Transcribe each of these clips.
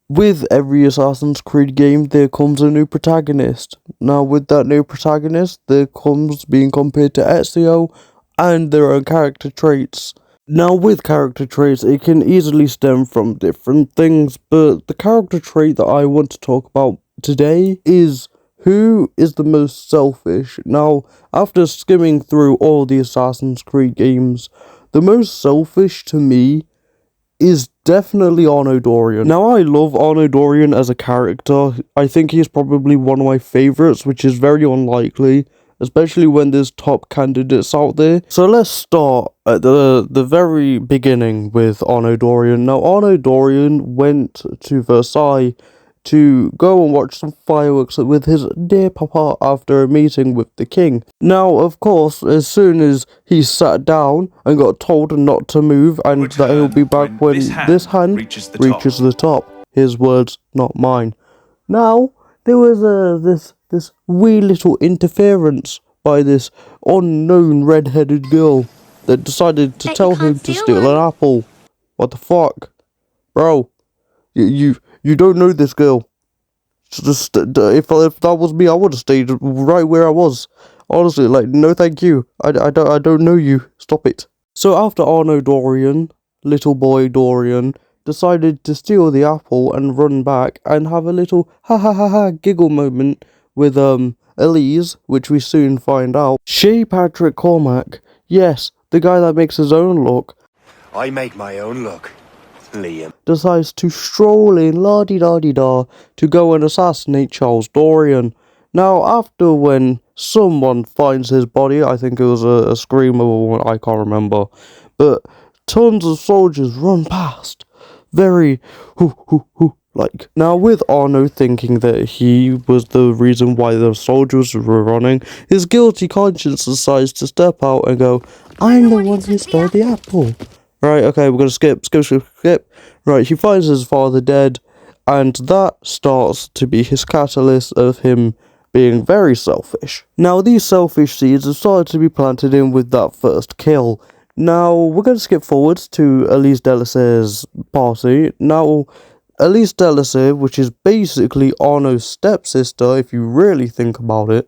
With every Assassin's Creed game, there comes a new protagonist. Now, with that new protagonist, there comes being compared to Ezio and their own character traits. Now, with character traits, it can easily stem from different things, but the character trait that I want to talk about today is who is the most selfish. Now, after skimming through all the Assassin's Creed games, the most selfish to me is definitely Arno Dorian. Now, I love Arno Dorian as a character. I think he's probably one of my favorites, which is very unlikely, especially when there's top candidates out there. So let's start at the very beginning with Arno Dorian. Now, Arno Dorian went to Versailles to go and watch some fireworks with his dear papa after a meeting with the king. Now, of course, as soon as he sat down and got told not to move and that he'll be back when this hand reaches the top. His words, not mine. Now, there was this wee little interference by this unknown red-headed girl that decided to tell him to steal an apple. What the fuck? Bro, you don't know this girl. Just if that was me, I would have stayed right where I was. Honestly, like, no thank you. I don't know you. Stop it. So after Arno Dorian, little boy Dorian, decided to steal the apple and run back and have a little ha ha ha ha giggle moment with Elise, which we soon find out. Shay Patrick Cormac, yes, the guy that makes his own look. I make my own look, Liam. Decides to stroll in la-di-da-di-da to go and assassinate Charles Dorian. Now, after when someone finds his body, I think it was a screamer or I can't remember, but tons of soldiers run past. Very like. Now, with Arno thinking that he was the reason why the soldiers were running, his guilty conscience decides to step out and go, I'm the one who stole the apple. Right, okay, we're gonna skip. Right, he finds his father dead, and that starts to be his catalyst of him being very selfish. Now, these selfish seeds have started to be planted in with that first kill. Now, we're gonna skip forwards to Elise Delisayre's party. Now, Elise Delisayre, which is basically Arno's stepsister, if you really think about it.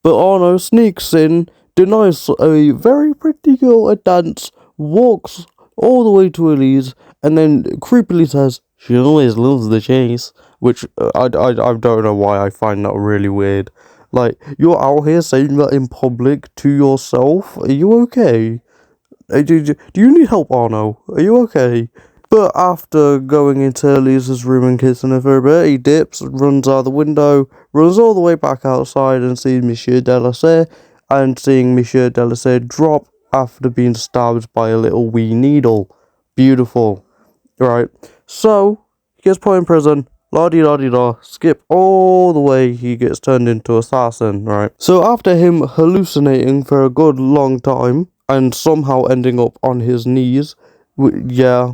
But Arno sneaks in, denies a very pretty girl a dance, walks all the way to Elise, and then creepily says, she always loves the chase, which I don't know why I find that really weird. Like, you're out here saying that in public to yourself? Are you okay? Do you need help, Arno? Are you okay? But after going into Elise's room and kissing her for a bit, he dips, runs out the window, runs all the way back outside and sees Monsieur Delisayre, and seeing Monsieur Delisayre drop after being stabbed by a little wee needle. Beautiful. Right. So, he gets put in prison. La-di-da-di-da. Skip all the way, he gets turned into assassin, right? So after him hallucinating for a good long time, and somehow ending up on his knees, yeah.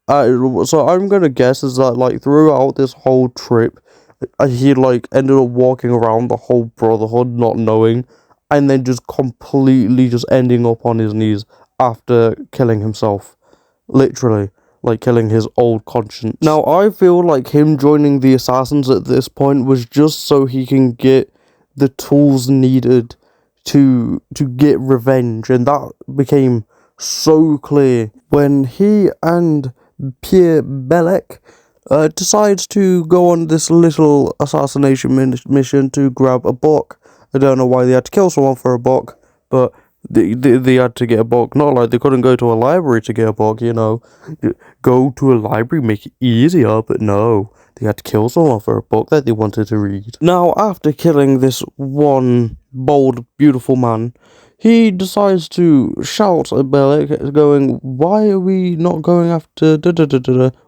So I'm gonna guess is that, like, throughout this whole trip, he, like, ended up walking around the whole Brotherhood not knowing, and then just completely just ending up on his knees after killing himself. Literally. Like, killing his old conscience. Now, I feel like him joining the Assassins at this point was just so he can get the tools needed to get revenge, and that became so clear when he and Pierre Belek decides to go on this little assassination mission to grab a book. I don't know why they had to kill someone for a book, but they had to get a book. Not like they couldn't go to a library to get a book, you know. Go to a library, make it easier, but no. They had to kill someone for a book that they wanted to read. Now, after killing this one bold, beautiful man, he decides to shout at Belek, going, why are we not going after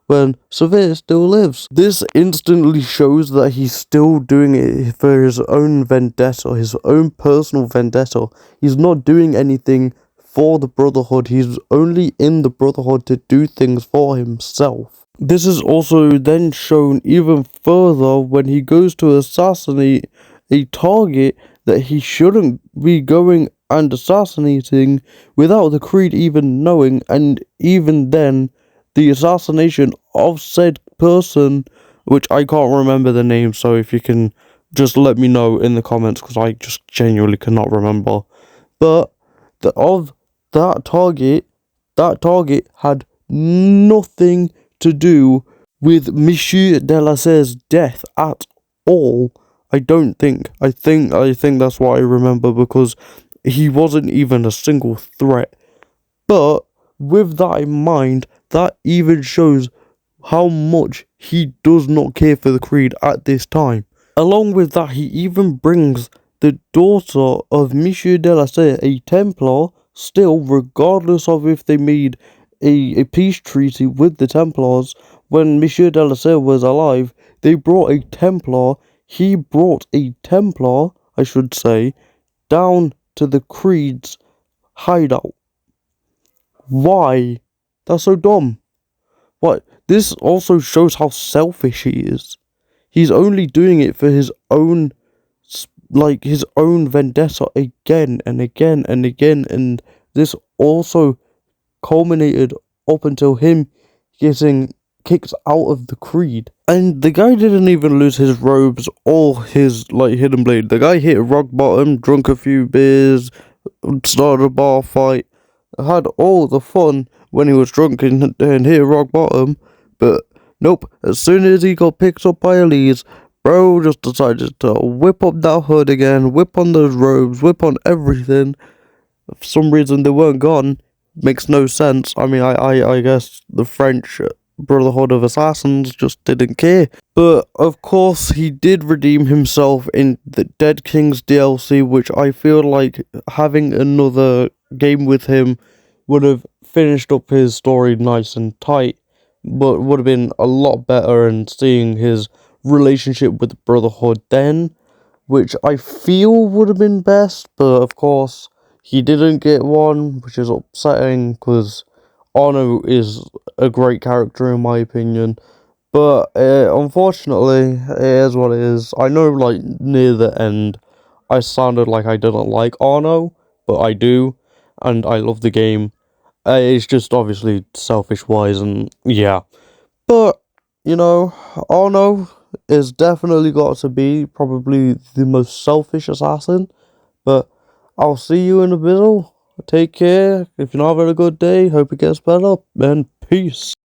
when Severe still lives? This instantly shows that he's still doing it for his own vendetta, his own personal vendetta. He's not doing anything for the Brotherhood, he's only in the Brotherhood to do things for himself. This is also then shown even further when he goes to assassinate a target that he shouldn't be going and assassinating without the Creed even knowing, and even then, the assassination of said person, which I can't remember the name, so if you can just let me know in the comments, because I just genuinely cannot remember. But of that target had nothing to do with Monsieur Delasse's death at all. I don't think. I think that's what I remember, because he wasn't even a single threat. But with that in mind, that even shows how much he does not care for the Creed at this time. Along with that, he even brings the daughter of Monsieur Delassere, a Templar, still, regardless of if they made a peace treaty with the Templars. When Monsieur Delassere was alive, they brought a Templar. He brought a Templar, I should say, down to the Creed's hideout. Why? That's so dumb. What? This also shows how selfish he is. He's only doing it for his own, his own vendetta again and again and again, and this also culminated up until him getting kicked out of the Creed. And the guy didn't even lose his robes or his, hidden blade. The guy hit rock bottom, drunk a few beers, started a bar fight, had all the fun when he was drunk and hit rock bottom, but nope, as soon as he got picked up by Elise, bro just decided to whip up that hood again, whip on those robes, whip on everything. For some reason they weren't gone. Makes no sense. I mean, I guess the French Brotherhood of Assassins just didn't care. But of course he did redeem himself in the Dead Kings DLC, which I feel like having another game with him would have finished up his story nice and tight, but would have been a lot better, and seeing his relationship with the Brotherhood then, which I feel would have been best, but of course he didn't get one, which is upsetting, because Arno is a great character in my opinion. But unfortunately, it is what it is. I know, near the end, I sounded like I didn't like Arno, but I do, and I love the game. It's just obviously selfish-wise, and yeah. But, Arno is definitely got to be probably the most selfish assassin. But I'll see you in a bit. Take care. If you're not having a good day, hope it gets better, and peace.